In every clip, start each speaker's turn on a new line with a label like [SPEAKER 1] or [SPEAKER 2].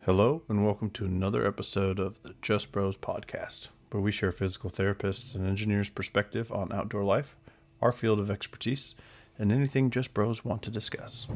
[SPEAKER 1] Hello, and welcome to another episode of the Just Bros podcast, where we share physical therapists and engineers' perspective on outdoor life, our field of expertise, and anything Just Bros want to discuss.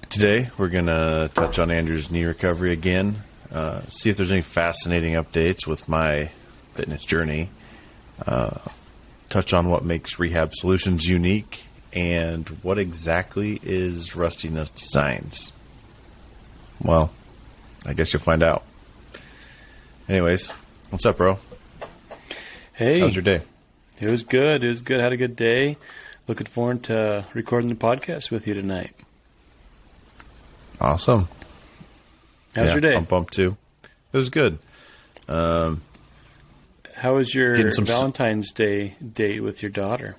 [SPEAKER 1] Today, we're going to touch on Andrew's knee recovery again, see if there's any fascinating updates with my fitness journey, touch on what makes Rehab Solutions unique, and what exactly is Rustiness Designs. Well, I guess you'll find out. Anyways, what's up, bro?
[SPEAKER 2] Hey.
[SPEAKER 1] How's your day?
[SPEAKER 2] It was good. Had a good day. Looking forward to recording the podcast with you tonight.
[SPEAKER 1] Awesome.
[SPEAKER 2] How's your day?
[SPEAKER 1] I'm pumped too. It was good.
[SPEAKER 2] How was your Valentine's Day date with your daughter?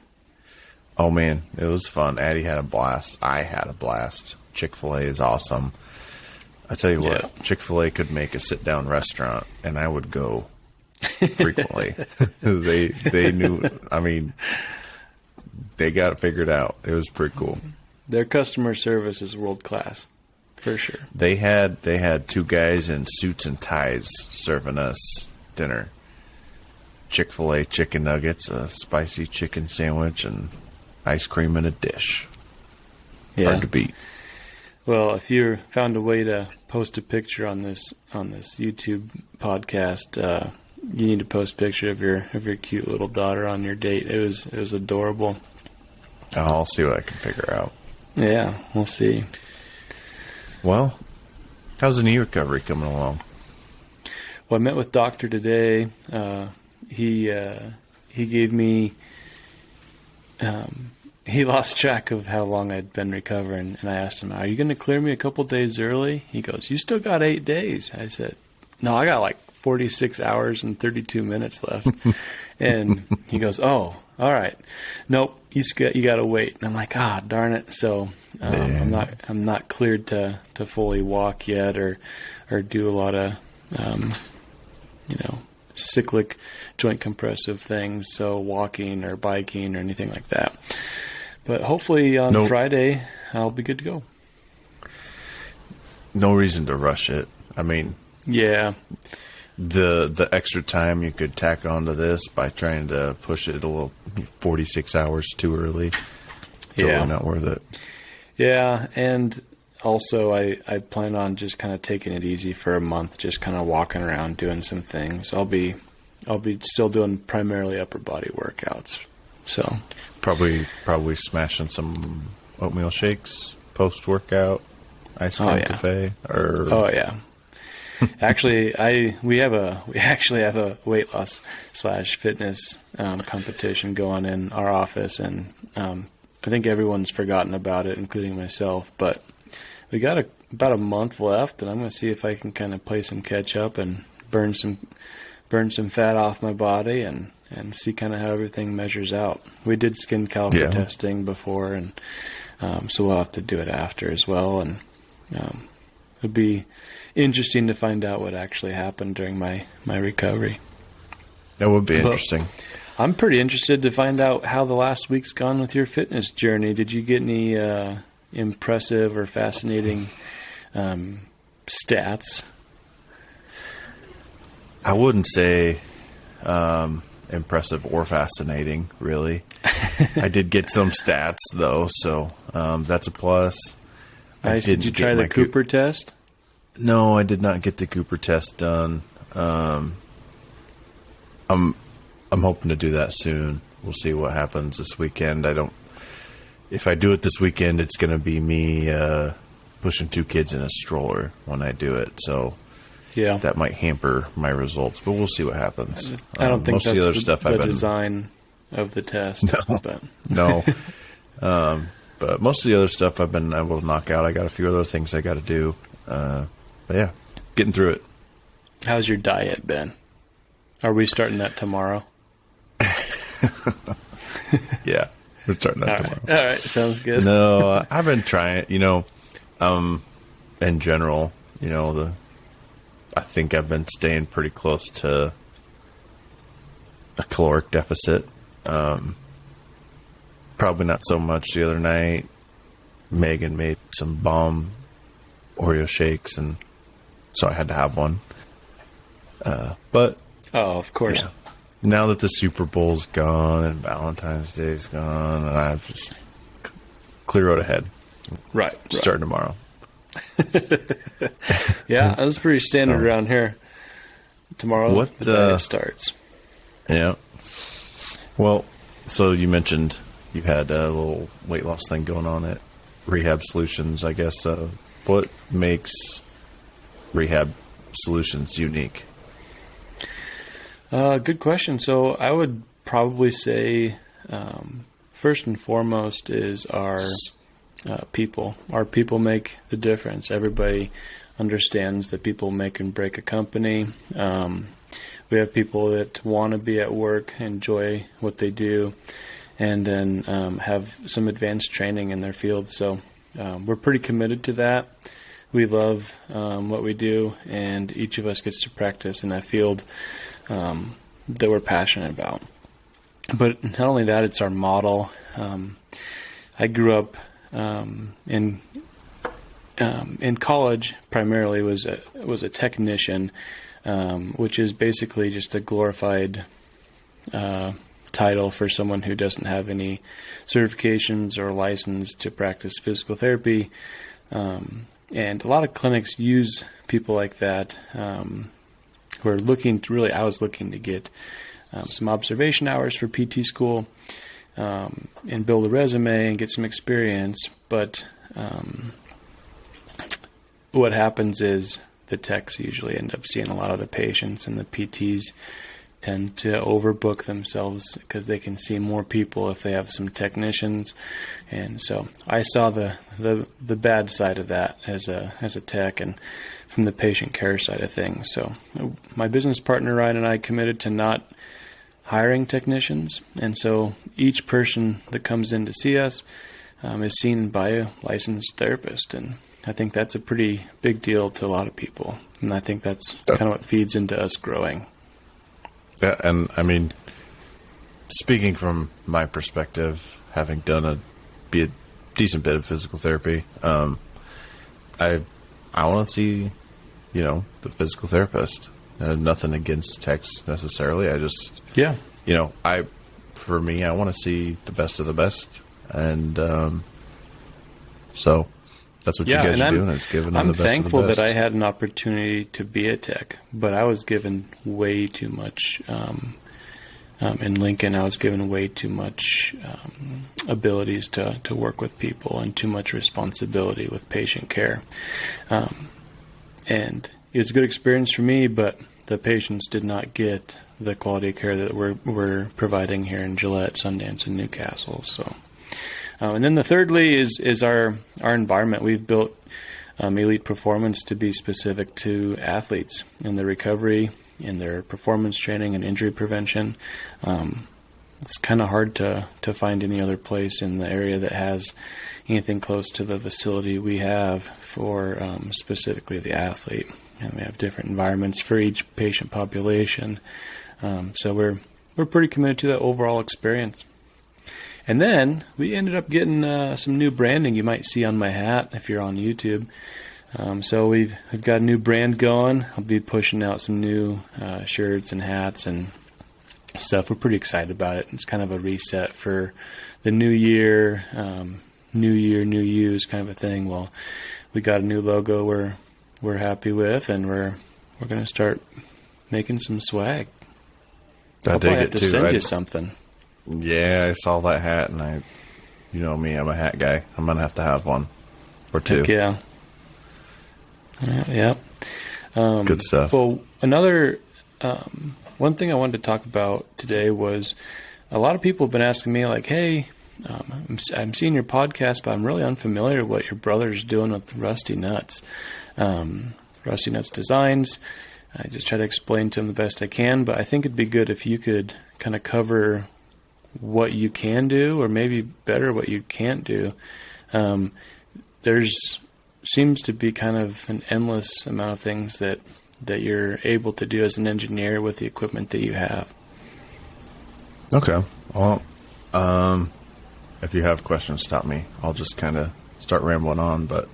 [SPEAKER 1] Oh man, it was fun. Addie had a blast. I had a blast. Chick-fil-A is awesome. I tell you what, Chick-fil-A could make a sit-down restaurant, and I would go frequently. They knew. I mean, they got it figured out. It was pretty cool.
[SPEAKER 2] Their customer service is world class. For sure.
[SPEAKER 1] They had two guys in suits and ties serving us dinner. Chick-fil-A chicken nuggets, a spicy chicken sandwich, and ice cream in a dish.
[SPEAKER 2] Yeah.
[SPEAKER 1] Hard to beat.
[SPEAKER 2] Well, if you found a way to post a picture on this YouTube podcast, you need to post a picture of your cute little daughter on your date. It was adorable.
[SPEAKER 1] I'll see what I can figure out.
[SPEAKER 2] Yeah, we'll see.
[SPEAKER 1] Well, how's the knee recovery coming along?
[SPEAKER 2] Well, I met with doctor today. He gave me. He lost track of how long I'd been recovering, and I asked him, "Are you going to clear me a couple days early?" He goes, "You still got 8 days." I said, "No, I got like 46 hours and 32 minutes left." And he goes, "Oh, all right. Nope, you got to wait." And I'm like, darn it. So I'm not cleared to fully walk yet, or do a lot of cyclic joint compressive things. So walking or biking or anything like that. But hopefully on Friday I'll be good to go.
[SPEAKER 1] No reason to rush it. I mean,
[SPEAKER 2] yeah.
[SPEAKER 1] The extra time you could tack onto this by trying to push it a little 46 hours too early. Totally not worth it. Yeah,
[SPEAKER 2] and also I plan on just kind of taking it easy for a month, just kind of walking around doing some things. I'll be still doing primarily upper body workouts. So
[SPEAKER 1] probably smashing some oatmeal shakes post workout, ice cream cafe, or
[SPEAKER 2] Actually, we actually have a weight loss / fitness competition going in our office, and I think everyone's forgotten about it, including myself. But we got about a month left, and I'm going to see if I can kind of play some catch up and burn some fat off my body, and see kind of how everything measures out. We did skin caliper testing before, and so we'll have to do it after as well, and it'd be interesting to find out what actually happened during my recovery.
[SPEAKER 1] That would be interesting.
[SPEAKER 2] I'm pretty interested to find out how the last week's gone with your fitness journey. Did you get any impressive or fascinating stats?
[SPEAKER 1] I wouldn't say impressive or fascinating, really. I did get some stats, though, so that's a plus.
[SPEAKER 2] Nice. Did you try the Cooper test?
[SPEAKER 1] No, I did not get the Cooper test done. I'm hoping to do that soon. We'll see what happens this weekend. If I do it this weekend, it's going to be me pushing 2 kids in a stroller when I do it. So that might hamper my results, but we'll see what happens.
[SPEAKER 2] I don't think that's the design of the test.
[SPEAKER 1] No. But most of the other stuff I've been able to knock out. I got a few other things I got to do. But yeah, getting through it.
[SPEAKER 2] How's your diet been? Are we starting that tomorrow?
[SPEAKER 1] Yeah. We're starting that tomorrow.
[SPEAKER 2] All right. Sounds good.
[SPEAKER 1] No, I've been trying it, in general, I think I've been staying pretty close to a caloric deficit. Probably not so much the other night. Megan made some bomb Oreo shakes, and so I had to have one. But
[SPEAKER 2] of course.
[SPEAKER 1] Yeah, now that the Super Bowl's gone and Valentine's Day's gone, and I've just clear road ahead.
[SPEAKER 2] Right.
[SPEAKER 1] Starting tomorrow.
[SPEAKER 2] Yeah, that's pretty standard around here. Tomorrow the diet starts.
[SPEAKER 1] Yeah. Well, so you mentioned you had a little weight loss thing going on at Rehab Solutions, I guess. What makes Rehab Solutions unique?
[SPEAKER 2] Good question. So I would probably say first and foremost is our people. Our people make the difference. Everybody understands that people make and break a company. We have people that want to be at work, enjoy what they do, and then have some advanced training in their field. So we're pretty committed to that. We love what we do, and each of us gets to practice in that field that we're passionate about. But not only that, it's our model. I grew up in college. Primarily was a technician, which is basically just a glorified title for someone who doesn't have any certifications or license to practice physical therapy. And a lot of clinics use people like that who are looking to really. I was looking to get some observation hours for PT school and build a resume and get some experience. But what happens is the techs usually end up seeing a lot of the patients, and the PTs tend to overbook themselves because they can see more people if they have some technicians. And so I saw the bad side of that as a tech and from the patient care side of things. So my business partner Ryan and I committed to not hiring technicians, and so each person that comes in to see us is seen by a licensed therapist, and I think that's a pretty big deal to a lot of people, and I think that's kind of what feeds into us growing.
[SPEAKER 1] Yeah, and I mean, speaking from my perspective, having done a decent bit of physical therapy, I want to see, the physical therapist. Nothing against techs necessarily. I just, for me, I want to see the best of the best, and so that's what you guys are doing. Is giving them the best of the best. I'm
[SPEAKER 2] thankful that I had an opportunity to be a tech, but I was given way too much. In Lincoln, I was given way too much abilities to work with people and too much responsibility with patient care. And it was a good experience for me, but the patients did not get the quality of care that we're providing here in Gillette, Sundance, and Newcastle. So, and then the thirdly is our environment. We've built Elite Performance to be specific to athletes in their recovery, in their performance training, and injury prevention. It's kind of hard to find any other place in the area that has anything close to the facility we have for specifically the athlete. And we have different environments for each patient population. So we're pretty committed to that overall experience. And then we ended up getting some new branding you might see on my hat if you're on YouTube. So we've got a new brand going. I'll be pushing out some new shirts and hats and stuff. We're pretty excited about it. It's kind of a reset for the new year. New year, new yous kind of a thing. Well, we got a new logo we're happy with, and we're going to start making some swag. I'll probably have to send you something.
[SPEAKER 1] Yeah, I saw that hat, and you know me, I'm a hat guy. I'm going to have one or two.
[SPEAKER 2] Heck yeah. Yeah.
[SPEAKER 1] Good stuff.
[SPEAKER 2] Well, another one thing I wanted to talk about today was a lot of people have been asking me, like, hey, I'm seeing your podcast, but I'm really unfamiliar with what your brother's doing with Rusty Nuts. Rusty Nuts Designs. I just try to explain to him the best I can, but I think it'd be good if you could kind of cover what you can do, or maybe better what you can't do. There's seems to be kind of an endless amount of things that you're able to do as an engineer with the equipment that you have.
[SPEAKER 1] Okay. Well, if you have questions, stop me. I'll just kind of start rambling on. But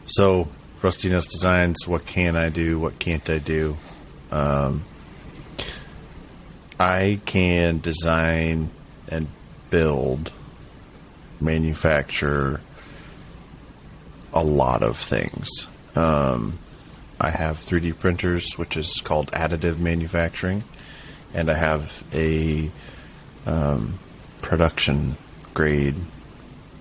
[SPEAKER 1] so, Rusty Nest Designs, what can I do? What can't I do? I can design and build, manufacture a lot of things. I have 3D printers, which is called additive manufacturing, and I have a production grade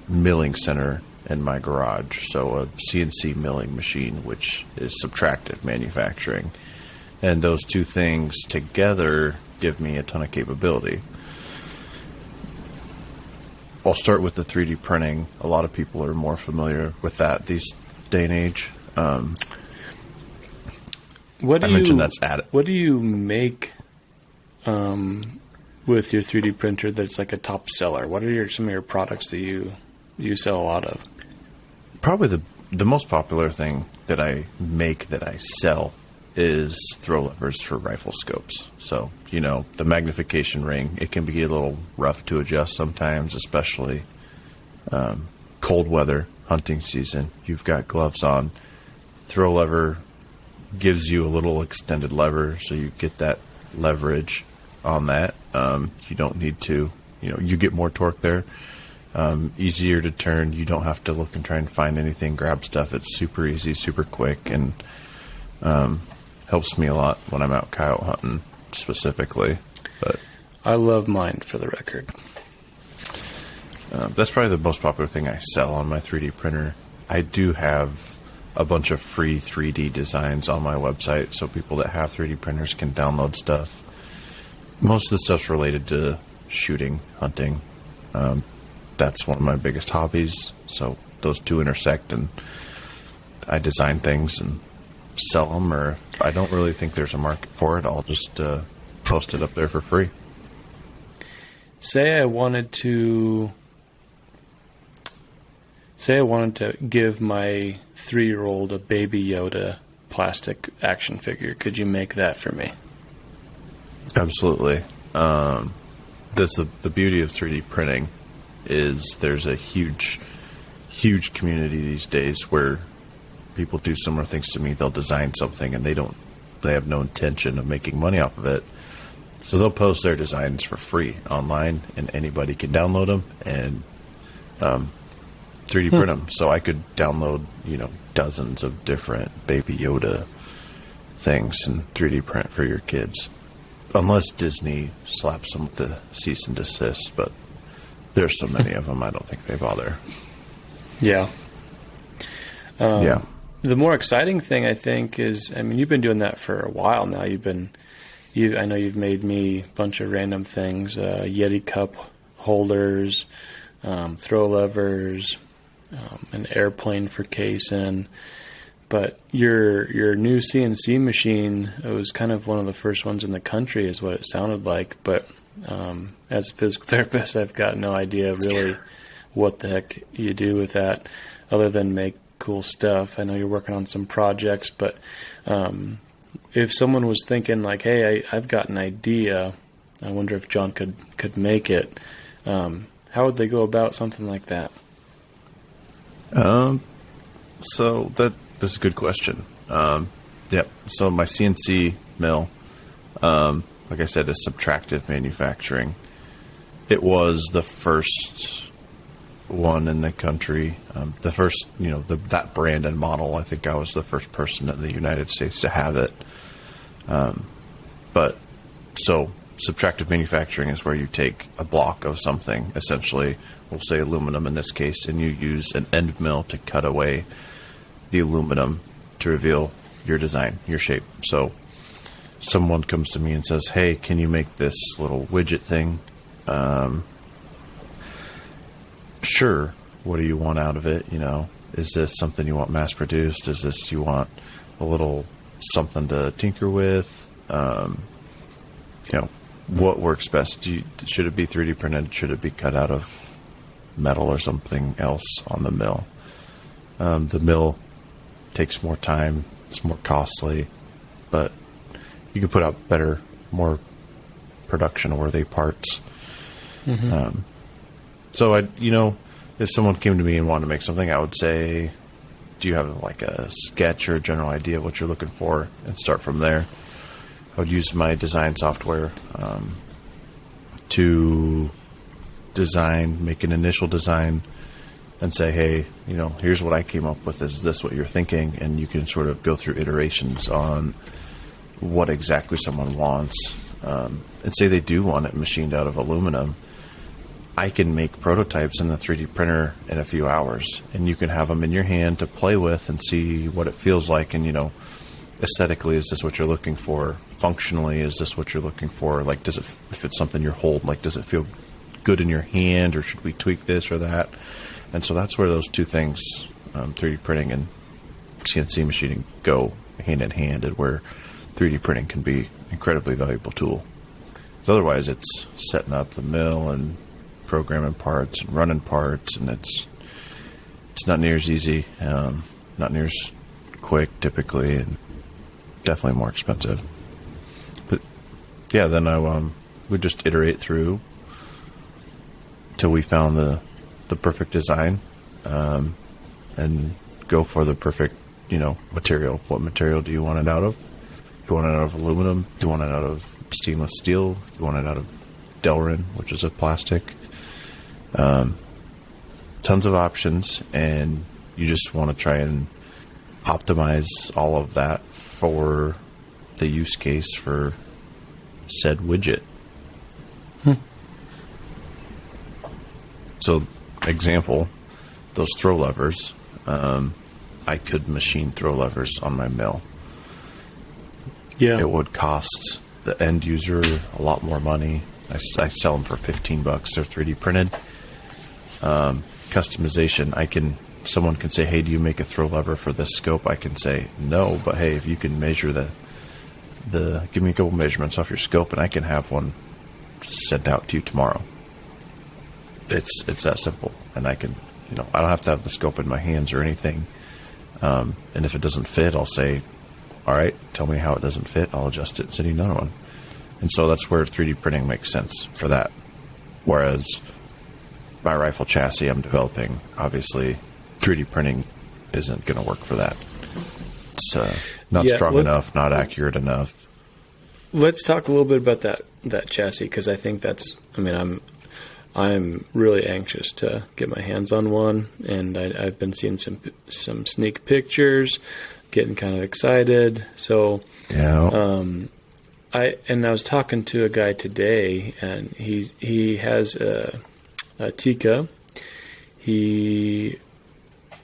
[SPEAKER 1] milling center in my garage. So a CNC milling machine, which is subtractive manufacturing. And those two things together give me a ton of capability. I'll start with the 3D printing. A lot of people are more familiar with that these day and age.
[SPEAKER 2] What do
[SPEAKER 1] you
[SPEAKER 2] you make with your 3D printer that's like a top seller? What are some of your products that you sell a lot of?
[SPEAKER 1] Probably the most popular thing that I make that I sell is throw levers for rifle scopes. So, the magnification ring, it can be a little rough to adjust sometimes, especially cold weather, hunting season. You've got gloves on. Throw lever gives you a little extended lever, so you get that leverage on that. You don't need to, you get more torque there. Easier to turn. You don't have to look and try and find anything, grab stuff. It's super easy, super quick, and helps me a lot when I'm out coyote hunting specifically. But
[SPEAKER 2] I love mine, for the record.
[SPEAKER 1] That's probably the most popular thing I sell on my 3D printer. I do have a bunch of free 3D designs on my website, so people that have 3D printers can download stuff. Most of the stuff's related to shooting, hunting. That's one of my biggest hobbies, so those two intersect, and I design things and sell them, or if I don't really think there's a market for it, I'll just post it up there for free.
[SPEAKER 2] Say I wanted to give my 3-year-old a Baby Yoda plastic action figure. Could you make that for me?
[SPEAKER 1] Absolutely. That's the beauty of 3D printing is there's a huge community these days where people do similar things to me. They'll design something and they have no intention of making money off of it. So they'll post their designs for free online, and anybody can download them and 3D print them. So I could download, dozens of different Baby Yoda things and 3D print for your kids. Unless Disney slaps them with the cease and desist, but there's so many of them, I don't think they bother.
[SPEAKER 2] Yeah.
[SPEAKER 1] Yeah.
[SPEAKER 2] The more exciting thing, I think, is, you've been doing that for a while now. I know you've made me a bunch of random things, Yeti cup holders, throw levers, an airplane for casing. But your new CNC machine, it was kind of one of the first ones in the country, is what it sounded like. But as a physical therapist, I've got no idea really what the heck you do with that, other than make cool stuff. I know you're working on some projects, but if someone was thinking like, hey, I've got an idea, I wonder if John could make it, how would they go about something like that?
[SPEAKER 1] So that's a good question. Yep. So my CNC mill, like I said, is subtractive manufacturing. It was the first one in the country. The first, that brand and model. I think I was the first person in the United States to have it. But so subtractive manufacturing is where you take a block of something, essentially, we'll say aluminum in this case, and you use an end mill to cut away the aluminum to reveal your design, your shape. So someone comes to me and says, hey, can you make this little widget thing? Sure. What do you want out of it? Is this something you want mass produced? Is this you want a little something to tinker with? what works best? Should it be 3D printed? Should it be cut out of metal or something else on the mill? The mill takes more time. It's more costly, but you can put out better, more production-worthy parts. Mm-hmm. So if someone came to me and wanted to make something, I would say, do you have like a sketch or a general idea of what you're looking for, and start from there. I would use my design software to make an initial design and say, hey, here's what I came up with. Is this what you're thinking? And you can sort of go through iterations on what exactly someone wants. And say they do want it machined out of aluminum. I can make prototypes in the 3D printer in a few hours, and you can have them in your hand to play with and see what it feels like. And, aesthetically, is this what you're looking for? Functionally, is this what you're looking for? Like, if it's something you're holding, like, does it feel good in your hand, or should we tweak this or that? And so that's where those two things, 3D printing and CNC machining, go hand in hand, and where 3D printing can be an incredibly valuable tool. So otherwise, it's setting up the mill and programming parts and running parts, and it's not near as easy, not near as quick typically, and definitely more expensive. But yeah, then I would just iterate through till we found the perfect design, and go for the perfect material. What material do you want it out of? You want it out of aluminum? You want it out of stainless steel? You want it out of Delrin, which is a plastic? Tons of options, and you just want to try and optimize all of that for the use case for said widget. So, example, those throw levers, I could machine throw levers on my mill. Yeah. It would cost the end user a lot more money. I sell them for $15. They're 3D printed. Customization, someone can say, hey, do you make a throw lever for this scope? I can say no, but hey, if you can measure give me a couple measurements off your scope, and I can have one sent out to you tomorrow. It's that simple, and I can, I don't have to have the scope in my hands or anything. And if it doesn't fit, I'll say, all right, tell me how it doesn't fit. I'll adjust it and send you another one. And so that's where 3D printing makes sense for that. Whereas my rifle chassis I'm developing, obviously 3D printing isn't going to work for that. It's not strong enough, not accurate enough.
[SPEAKER 2] Let's talk a little bit about that chassis, because I think I'm really anxious to get my hands on one, and I've been seeing some sneak pictures, getting kind of excited. So yeah. I was talking to a guy today, and he has a Tikka. He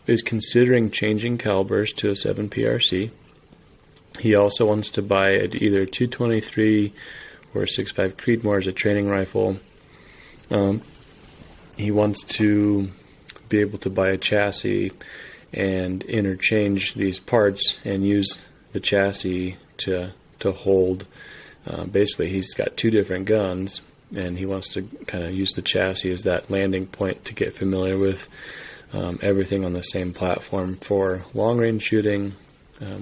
[SPEAKER 2] is considering changing calibers to a 7 PRC. He also wants to buy either a 223 or a 6.5 Creedmoor as a training rifle. He wants to be able to buy a chassis and interchange these parts and use the chassis to hold. Basically, he's got two different guns, and he wants to kind of use the chassis as that landing point to get familiar with everything on the same platform for long-range shooting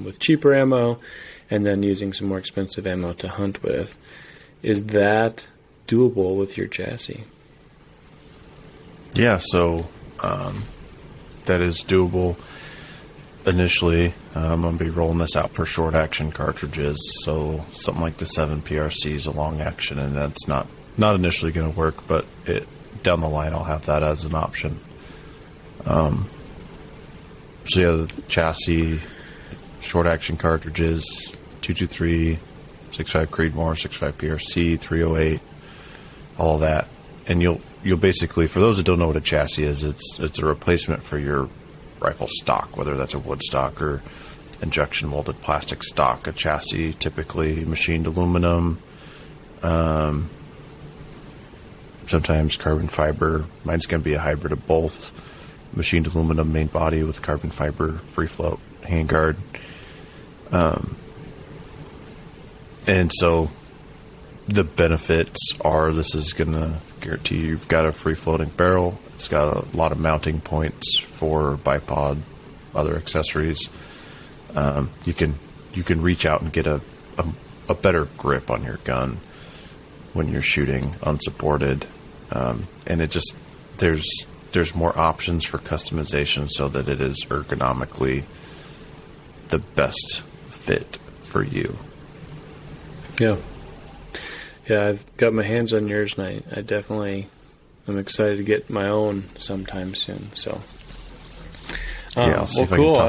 [SPEAKER 2] with cheaper ammo, and then using some more expensive ammo to hunt with. Is that doable with your chassis?
[SPEAKER 1] Yeah, so that is doable. Initially, I'm going to be rolling this out for short action cartridges, so something like the 7 PRC is a long action, and that's not initially going to work, but down the line I'll have that as an option. So yeah, the chassis, short action cartridges, 223, 6.5 Creedmoor, 6.5 PRC, 308, all of that, and you'll basically, for those that don't know what a chassis is, it's a replacement for your rifle stock, whether that's a wood stock or injection molded plastic stock. A chassis, typically machined aluminum, sometimes carbon fiber. Mine's going to be a hybrid of both. Machined aluminum main body with carbon fiber free float handguard. And so the benefits are this is going to guarantee you've got a free floating barrel. It's got a lot of mounting points for bipod, other accessories. You can reach out and get a better grip on your gun when you're shooting unsupported, and it just there's more options for customization so that it is ergonomically the best fit for you.
[SPEAKER 2] Yeah. Yeah, I've got my hands on yours, and I definitely am excited to get my own sometime soon. So,
[SPEAKER 1] I'll see if
[SPEAKER 2] cool.
[SPEAKER 1] I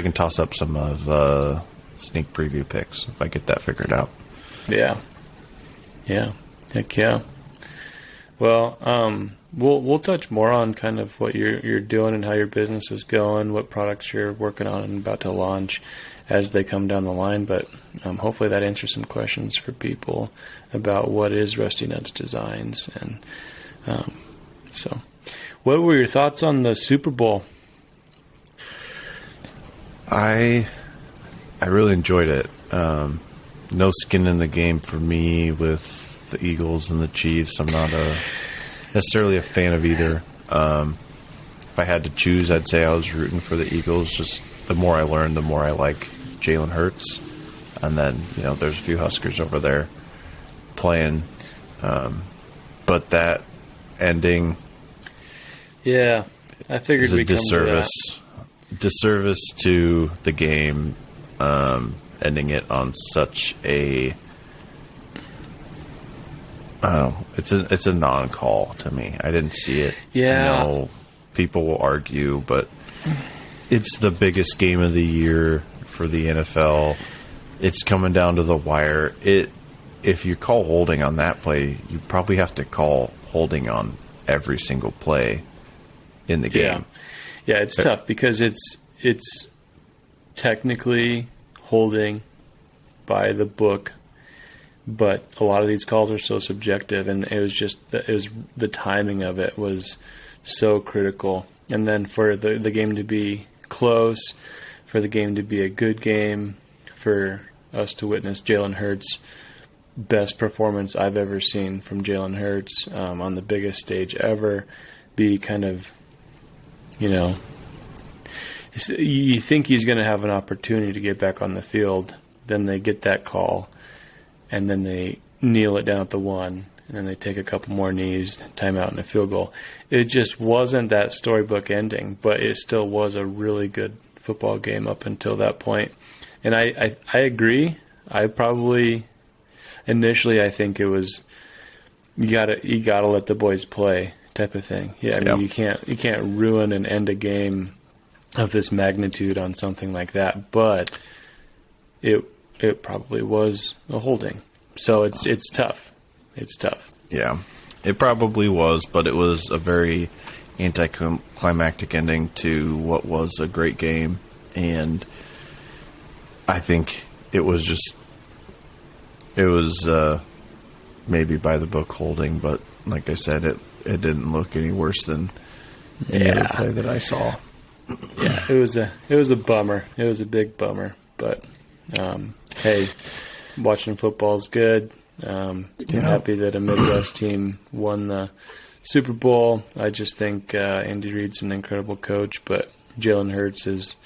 [SPEAKER 1] can toss up some of sneak preview picks if I get that figured out.
[SPEAKER 2] Yeah. Heck yeah. Well, we'll touch more on kind of what you're doing and how your business is going, what products you're working on and about to launch as they come down the line. But hopefully that answers some questions for people about what is Rusty Nuts Designs. And so, what were your thoughts on the Super Bowl?
[SPEAKER 1] I really enjoyed it. No skin in the game for me with the Eagles and the Chiefs. I'm not necessarily a fan of either. If I had to choose, I'd say I was rooting for the Eagles. Just the more I learn, the more I like Jalen Hurts. And then, there's a few Huskers over there playing. But that ending...
[SPEAKER 2] Yeah, I figured we'd come to that.
[SPEAKER 1] Disservice to the game, ending it on such a... it's a non-call to me. I didn't see it.
[SPEAKER 2] Yeah.
[SPEAKER 1] I know people will argue, but it's the biggest game of the year for the NFL. It's coming down to the wire. If you call holding on that play, you probably have to call holding on every single play in the game.
[SPEAKER 2] Yeah, it's tough because it's technically holding by the book, but a lot of these calls are so subjective, and it was the timing of it was so critical. And then for the game to be close, for the game to be a good game, for us to witness Jalen Hurts' best performance I've ever seen from Jalen Hurts on the biggest stage ever, be kind of, you think he's going to have an opportunity to get back on the field, then they get that call, and then they kneel it down at the 1, and then they take a couple more knees, timeout, and a field goal. It just wasn't that storybook ending, but it still was a really good football game up until that point. And I agree. I probably initially I think it was you gotta let the boys play type of thing. Yeah, I mean you can't ruin and end a game of this magnitude on something like that. But it probably was a holding. So it's tough. It's tough.
[SPEAKER 1] Yeah, it probably was, but it was a very anticlimactic ending to what was a great game, and I think it was maybe by the book holding, but like I said, it didn't look any worse than any other play that I saw.
[SPEAKER 2] Yeah, it was a bummer. It was a big bummer, but hey, watching football is good. I'm happy that a Midwest team won the Super Bowl. I just think Andy Reid's an incredible coach, but Jalen Hurts is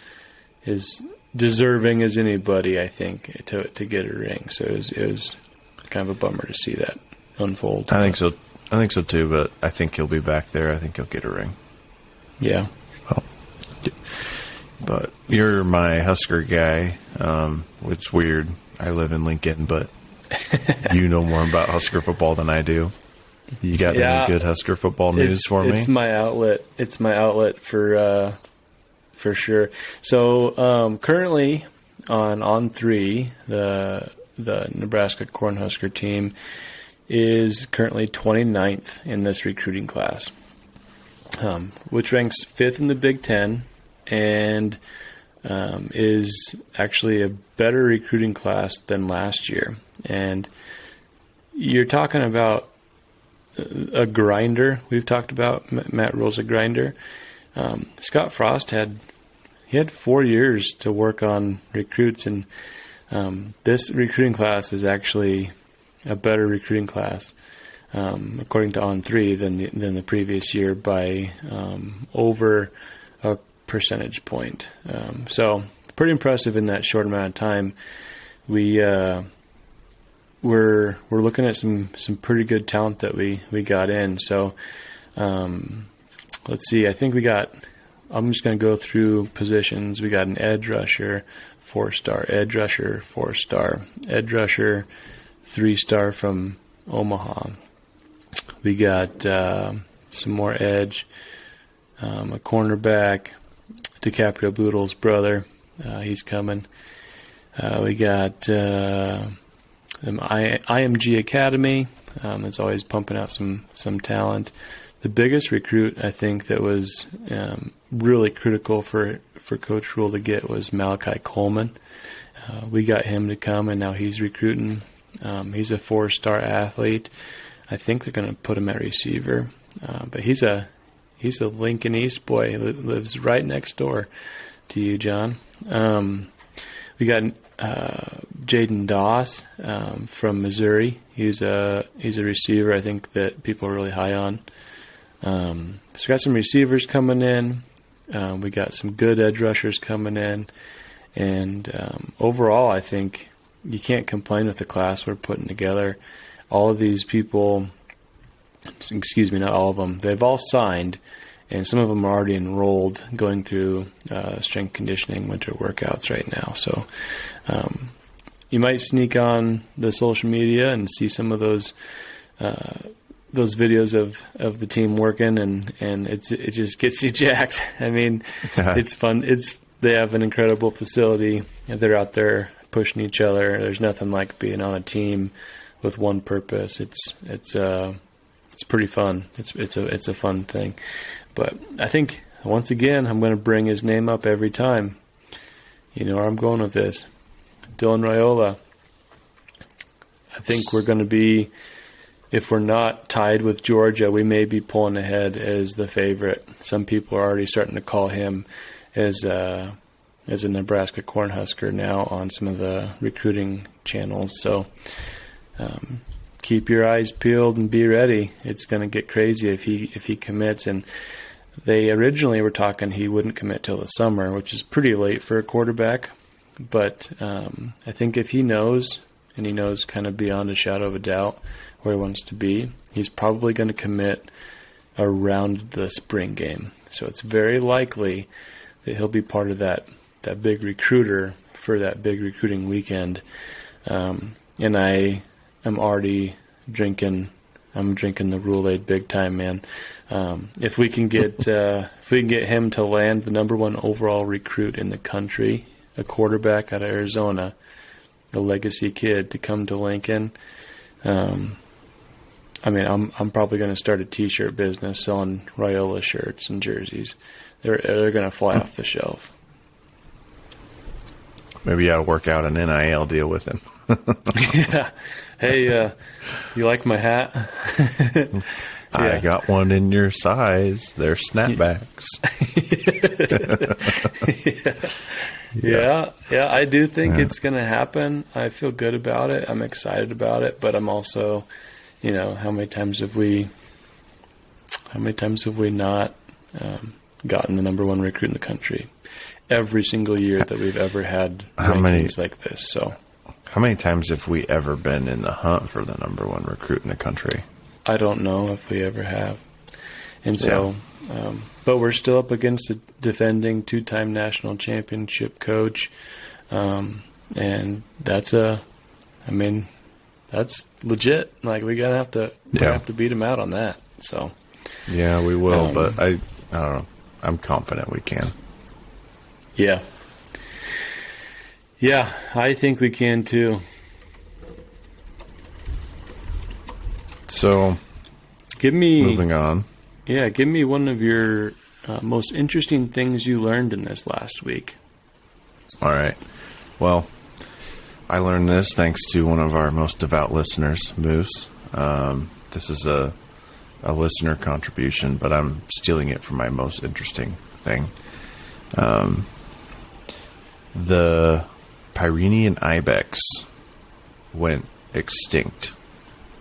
[SPEAKER 2] deserving as anybody, I think, to get a ring. So it was kind of a bummer to see that unfold.
[SPEAKER 1] I think so too, but I think he'll be back there. I think he'll get a ring.
[SPEAKER 2] Yeah.
[SPEAKER 1] Well, but you're my Husker guy, which is weird. I live in Lincoln, but you know more about Husker football than I do. You got any good Husker football news for me?
[SPEAKER 2] It's my outlet. It's my outlet for sure. So currently on 3, the Nebraska Cornhusker team is currently 29th in this recruiting class, which ranks 5th in the Big Ten and is actually a better recruiting class than last year. And you're talking about a grinder. We've talked about Matt Rule's a grinder. Scott Frost had 4 years to work on recruits, and This recruiting class is actually a better recruiting class, according to On3, than the previous year by over a percentage point. So pretty impressive in that short amount of time. We're looking at some pretty good talent that we got in. So let's see. I think I'm just going to go through positions. We got an edge rusher, 4-star, edge rusher, 4-star, edge rusher, 3-star from Omaha. We got some more edge, a cornerback, DiCaprio Boodle's brother. He's coming. We got IMG Academy. It's always pumping out some talent. The biggest recruit, I think, that was really critical for Coach Rule to get was Malachi Coleman. We got him to come, and now he's recruiting. He's a 4-star athlete. I think they're going to put him at receiver. But he's a Lincoln East boy. He lives right next door to you, John. We got Jaden Doss from Missouri. He's a receiver, I think, that people are really high on. So we got some receivers coming in. We got some good edge rushers coming in. And overall, I think you can't complain with the class we're putting together. All of these people, excuse me, not all of them, they've all signed, and some of them are already enrolled, going through strength conditioning winter workouts right now. So you might sneak on the social media and see some of those videos of the team working, and it just gets you jacked. I mean, it's fun. They have an incredible facility. They're out there pushing each other. There's nothing like being on a team with one purpose. It's pretty fun. It's a fun thing. But I think once again I'm going to bring his name up every time. You know where I'm going with this. Dylan Raiola. I think we're going to be, if we're not tied with Georgia, we may be pulling ahead as the favorite. Some people are already starting to call him as a Nebraska Cornhusker now on some of the recruiting channels. So keep your eyes peeled and be ready. It's going to get crazy if he commits. And they originally were talking he wouldn't commit till the summer, which is pretty late for a quarterback. But I think if he knows, and he knows kind of beyond a shadow of a doubt where he wants to be, he's probably going to commit around the spring game. So it's very likely that he'll be part of that big recruiter for that big recruiting weekend. And I am already drinking the Rule-Aid big time, man. If we can get him to land the number one overall recruit in the country, a quarterback out of Arizona, a legacy kid, to come to Lincoln, I mean, I'm probably going to start a T-shirt business selling Raiola shirts and jerseys. They're going to fly off the shelf.
[SPEAKER 1] Maybe you ought to work out an NIL deal with him.
[SPEAKER 2] Yeah. Hey, you like my hat?
[SPEAKER 1] I got one in your size. They're snapbacks.
[SPEAKER 2] Yeah, I do think it's going to happen. I feel good about it. I'm excited about it, but I'm also, how many times have we not gotten the number one recruit in the country? Every single year that we've ever had rankings like this. So,
[SPEAKER 1] how many times have we ever been in the hunt for the number one recruit in the country?
[SPEAKER 2] I don't know if we ever have. And so, but we're still up against a defending 2-time national championship coach. And that's legit. Like, we're going to have to beat him out on that. So,
[SPEAKER 1] yeah, we will, but I don't know. I'm confident we can.
[SPEAKER 2] Yeah. Yeah, I think we can too.
[SPEAKER 1] So, moving on.
[SPEAKER 2] Yeah, give me one of your most interesting things you learned in this last week.
[SPEAKER 1] All right. Well, I learned this thanks to one of our most devout listeners, Moose. This is a listener contribution, but I'm stealing it from my most interesting thing. The Pyrenean ibex went extinct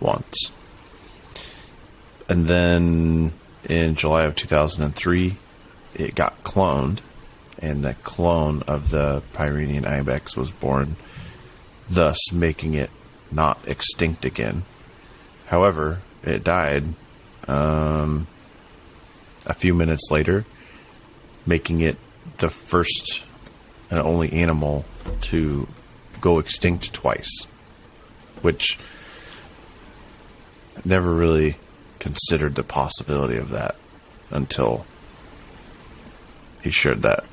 [SPEAKER 1] once. And then in July of 2003, it got cloned, and the clone of the Pyrenean ibex was born, thus making it not extinct again. However, it died a few minutes later, making it the first and only animal to go extinct twice, which I never really considered the possibility of that until he shared that.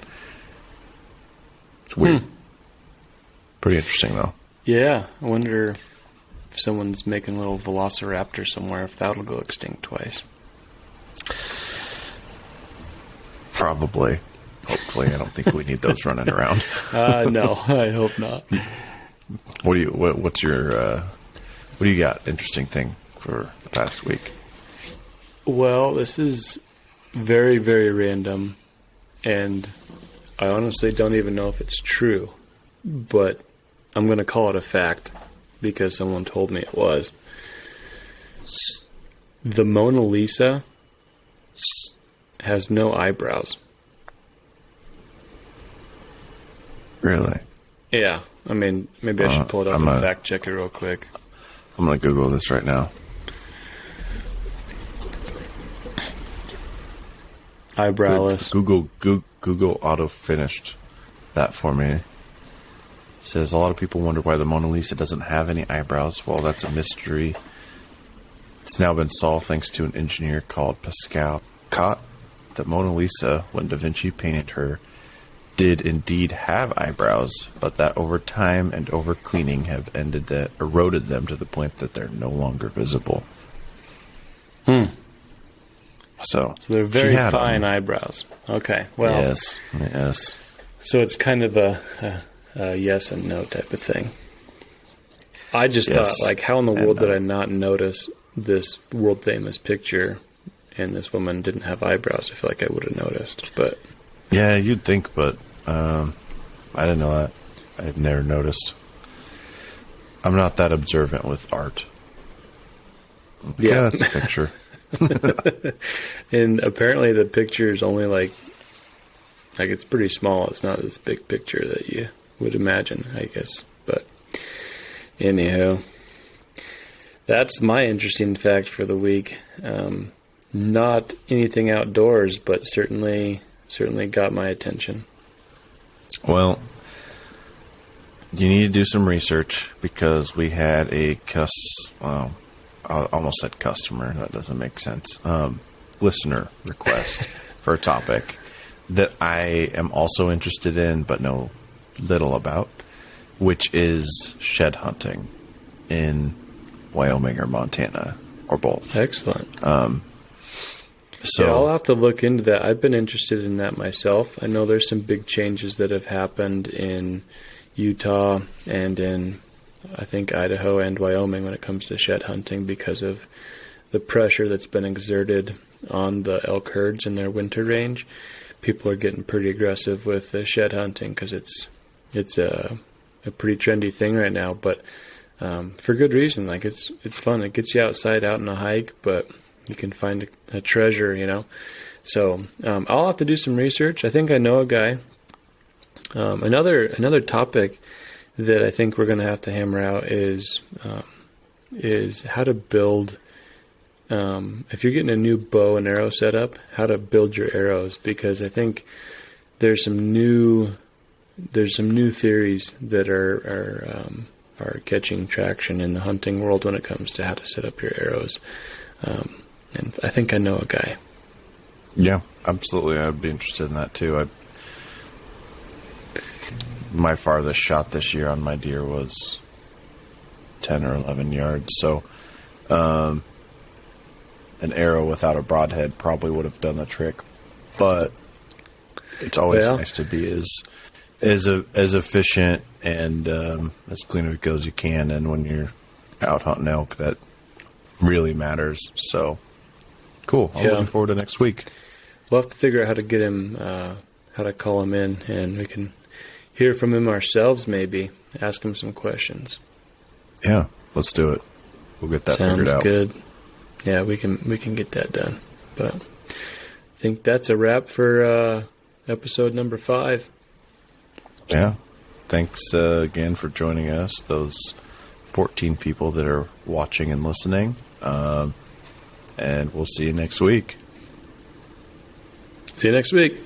[SPEAKER 1] It's weird. Pretty interesting, though.
[SPEAKER 2] Yeah, I wonder if someone's making a little velociraptor somewhere, if that'll go extinct twice.
[SPEAKER 1] Probably. Hopefully. I don't think we need those running around.
[SPEAKER 2] No, I hope not.
[SPEAKER 1] What do you got? Interesting thing for the past week?
[SPEAKER 2] Well, this is very, very random, and I honestly don't even know if it's true, but I'm going to call it a fact because someone told me it was. The Mona Lisa has no eyebrows.
[SPEAKER 1] Really?
[SPEAKER 2] Yeah. I mean, maybe I should pull it up and fact check it real quick.
[SPEAKER 1] I'm going to Google this right now.
[SPEAKER 2] Eyebrowless.
[SPEAKER 1] Google auto-finished that for me. It says, a lot of people wonder why the Mona Lisa doesn't have any eyebrows. Well, that's a mystery. It's now been solved thanks to an engineer called Pascal Caught. The Mona Lisa, when Da Vinci painted her, did indeed have eyebrows, but that over time and over cleaning have eroded them to the point that they're no longer visible. So
[SPEAKER 2] they're very fine eyebrows. Okay, well.
[SPEAKER 1] Yes.
[SPEAKER 2] So it's kind of a yes and no type of thing. I just thought, like, how in the world did I not notice this world famous picture and this woman didn't have eyebrows? I feel like I would have noticed, but
[SPEAKER 1] yeah, you'd think, but I didn't know that. I had never noticed. I'm not that observant with art. Yeah, that's a picture.
[SPEAKER 2] And apparently the picture is only like it's pretty small. It's not this big picture that you would imagine, I guess. But anyhow, that's my interesting fact for the week. Not anything outdoors, but certainly got my attention.
[SPEAKER 1] Well, you need to do some research because we had I almost said customer. That doesn't make sense. Listener request for a topic that I am also interested in, but know little about, which is shed hunting in Wyoming or Montana or both.
[SPEAKER 2] Excellent.
[SPEAKER 1] So
[SPEAKER 2] I'll have to look into that. I've been interested in that myself. I know there's some big changes that have happened in Utah and in, I think, Idaho and Wyoming when it comes to shed hunting because of the pressure that's been exerted on the elk herds in their winter range. People are getting pretty aggressive with the shed hunting because it's a pretty trendy thing right now, but for good reason. Like it's fun. It gets you outside, out on a hike, but you can find a treasure, you know. So I'll have to do some research. I think I know a guy. Another topic that I think we're going to have to hammer out is how to build. If you're getting a new bow and arrow setup, how to build your arrows, because I think there's some new theories that are catching traction in the hunting world when it comes to how to set up your arrows. And I think I know a guy.
[SPEAKER 1] Yeah, absolutely. I'd be interested in that too. My farthest shot this year on my deer was 10 or 11 yards. So, an arrow without a broadhead probably would have done the trick. But it's always nice to be as efficient and as clean as it goes you can. And when you're out hunting elk, that really matters. So, cool. I'm looking forward to next week.
[SPEAKER 2] We'll have to figure out how to get him, how to call him in, and hear from him ourselves, maybe. Ask him some questions.
[SPEAKER 1] Yeah, let's do it. We'll get that figured out.
[SPEAKER 2] Sounds good. Yeah, we can get that done. But I think that's a wrap for episode number 5.
[SPEAKER 1] Yeah. Thanks again for joining us, those 14 people that are watching and listening. And we'll see you next week.
[SPEAKER 2] See you next week.